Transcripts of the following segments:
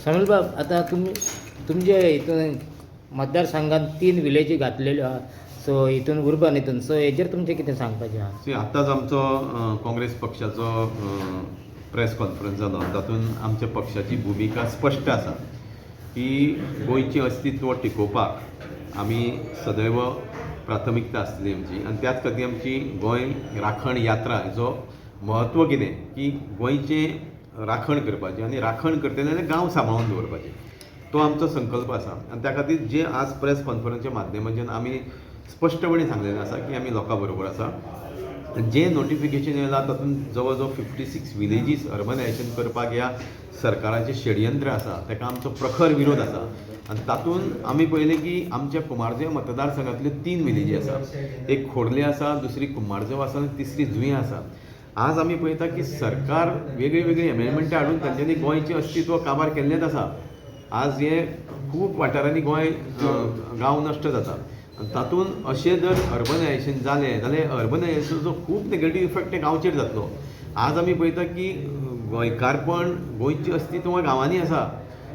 समज बाब, आता तुमच्या हितून मतदारसंघात 3 विलेजी घातलेल्यो आहा. सो हितून उर्बन हितून सो हेजेर तुमचें कितें सांगपाचें आहा? सी आत्ताच आमचो काँग्रेस पक्षाचो प्रेस कॉन्फरन्स जालो. तातूंत आमच्या पक्षाची भुमिका स्पश्ट आसा की गोंयचें अस्तित्व टिकोवपाक आमी सदैव प्राथमिकता आसतली आमची. आनी त्याच खातीर आमची गोंय राखण यात्रा हेजो म्हत्व कितें की गोंयचें राखण करपाचें आनी राखण करतले जाल्यार गांव सांबाळून दवरपाचें. तो आमचो संकल्प आसा. आनी त्या खातीर जे आज प्रेस कॉन्फरन्सच्या माध्यमांतल्यान आमी स्पश्टपणे सांगलेलें आसा की आमी लोकां बरोबर आसा. जे नोटिफिकेशन येयलां तातूंत जवळ जवळ 56 विलेजीस अर्बनायझेशन करपाक ह्या सरकाराचें षडयंत्र आसा, ताका आमचो प्रखर विरोध आसा. आनी तातूंत आमी पळयलें की आमच्या कुंभारजुंव मतदारसंघांतल्यो 3 विलेजी आसा. एक खोर्ले आसा, दुसरी कुंभारजुंव आसा आनी तिसरी जुंय आसा. आज आमी पळयता की सरकार वेगळी वेगळी एमेंडमेंटां हाडून तांच्यांनी गोंयचें अस्तित्व काबार केल्लेंच आसा. आज हे खूब वाठारांनी गोंय गांव नश्ट जाता. तातूंत अशें जर अर्बनायझेशन जालें जाल्यार अर्बनायझेशनाचो खूब नेगेटीव इफेक्ट गांवचेर जातलो. आज आमी पळयता की गोंयकारपण गोंयचें अस्तित्व गांवांनी आसा.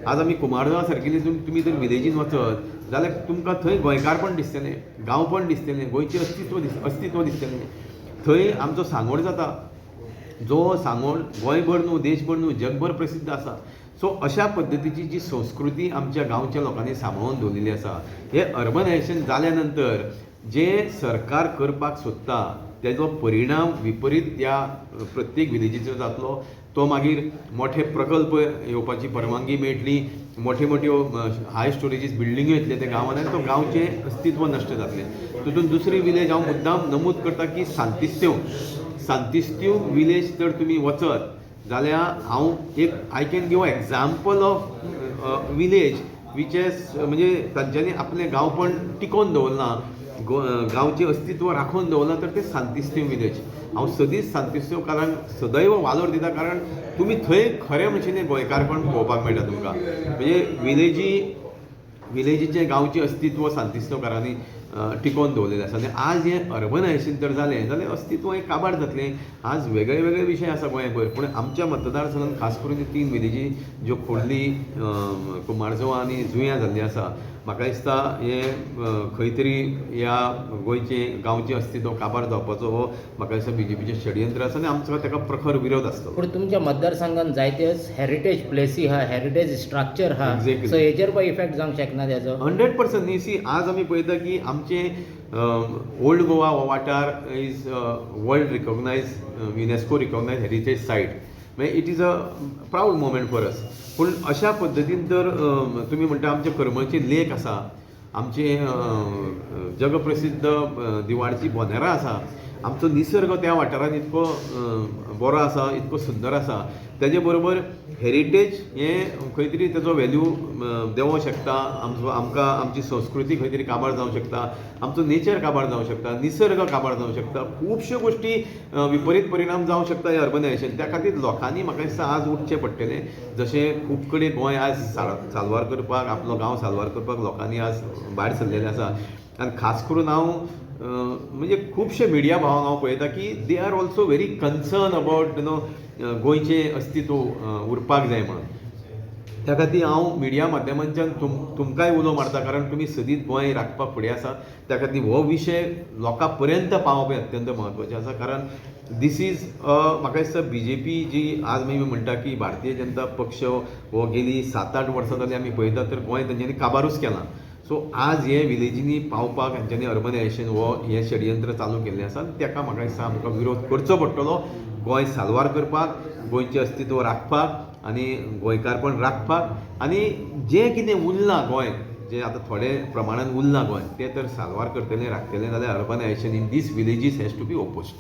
आज आमी कुंभारजुंवा सारकेली तुमी जर विलेजीन वचत जाल्यार तुमकां थंय गोंयकारपण दिसतलें, गांवपण दिसतलें, गोंयचें अस्तित्व दिसतलें. थंय आमचो सांगोड जाता, जो सांगोड गोंयभर न्हू, देशभर न्हू, जगभर प्रसिद्ध आसा. सो अशा पद्दतीची जी संस्कृती आमच्या गांवच्या लोकांनी सांबाळून दवरलेली आसा. हे अर्बनायझेशन जाल्या नंतर जे सरकार करपाक सोदता तेजो परिणाम विपरीत त्या प्रत्येक विलेजीचेर जातलो. तो मागीर मोठे प्रकल्प येवपाची परवानगी मेळटली, मोठ्यो हाय स्टोरेजीस बिल्डिंग्यो येतले त्या गांवांत आनी तो गांवचें अस्तित्व नश्ट जातलें. तितून दुसरी विलेज हांव मुद्दाम नमूद करता की सांतिस्त्यो विलेज जर तुमी वचत जाल्यार हांव I can give example of village which is म्हणजे तांच्यांनी आपलें गांवपण टिकोवन दवरलां, गांवचें अस्तित्व राखून दवरलां, तर तें सांतिस्त्यो विलेज. हांव सदींच सांतिस्त्योकारांक सदैव वालोर दिता, कारण तुमी थंय खरें भशेन गोंयकारपण पळोवपाक मेळटा तुमकां. म्हणजे विलेजीचें गांवचें अस्तित्व सांतिस्त्योकारांनी टिकोवन दवरलेलें आसा. आनी आज हें अर्बनायझेशन जर जालें जाल्यार अस्तित्व हें काबार जातलें. आज वेगळे वेगळे विशय आसा गोंयभर, पूण आमच्या मतदारसंघांत खास करून 3 विलेजी ज्यो खोर्ली, कुंभारजुंवा आनी जुंया जाल्ली आसा, म्हाका दिसता हें खंय तरी ह्या गोंयचें गांवचें अस्तित्व काबार जावपाचो हो म्हाका दिसता BJPचें षडयंत्र आसा आनी आमचो ताका प्रखर विरोध आसतलो. पूण तुमच्या मतदारसंघात जायते हेरिटेज प्लेसी आहा, हेरिटेज स्ट्रक्चर आहा. Exactly. सो हेजेर पळय इफेक्ट जावंक शकना तेजो? 100% न्ही. सी आज आमी पळयता की आमचे ओल्ड गोवा हो वाठार इज वर्ल्ड रिकॉग्नायज, युनेस्को रिकॉग्नायज हेरिटेज सायट. म्हणजे it is a proud moment for us. पूण अशा पद्दतीन जर तुमी म्हणटा आमचे करमळचे लेक आसा, आमचे जगप्रसिद्ध दिवाडची बोनेरां आसा, आमचो निसर्ग त्या वाठारांत इतको बरो आसा, इतको सुंदर आसा. तेजे बरोबर हेरिटेज हें खंय तरी तेजो व्हॅल्यू देवों शकता. आमकां आमची संस्कृती खंय तरी काबार जावंक शकता, आमचो नेचर काबार जावंक शकता, निसर्ग काबार जावंक शकता. खुबश्यो गोश्टी विपरीत परिणाम जावंक शकता हे अर्बनायझेशन. त्या खातीर लोकांनी म्हाका दिसता आज उठचें पडटलें. जशें खूब कडेन गोंय आज साल्वार करपाक, आपलो गांव साल्वार करपाक लोकांनी आज भायर सरलेले आसा. आनी खास करून हांव म्हणजे खुबशे मिडिया भावांक हांव पळयता की they are also very concern about गोंयचें अस्तित्व उरपाक जाय म्हणून. त्या खातीर हांव मिडिया माध्यमांच्यान तुमकांय उलो मारता, कारण तुमी सदींच गोंय राखपाक फुडें आसा. त्या खातीर हो विशय लोकां पर्यंत पावप हें अत्यंत म्हत्वाचें आसा. कारण दीस इज म्हाका दिसता BJP जी आज आमी म्हणटा की भारतीय जनता पक्ष हो गेली 7-8 वर्सां जालीं आमी पळयता तर गोंय तेंच्यांनी काबारूच केलां. सो आज हे विलेजींनी पावपाक हांच्यांनी अर्बनायझेशन हो हें षडयंत्र चालू केल्लें आसा. ताका म्हाका दिसता आमकां विरोध करचो पडटलो. गोंय साल्वार करपाक, गोंयचें अस्तित्व राखपाक आनी गोंयकारपण राखपाक आनी जें कितें उरलां गोंय, जें आतां थोडे प्रमाणान उरलां गोंय, तें तर साल्वार करतलें, राखतलें जाल्यार urbanisation in these villages has to be opposed.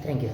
Thank you.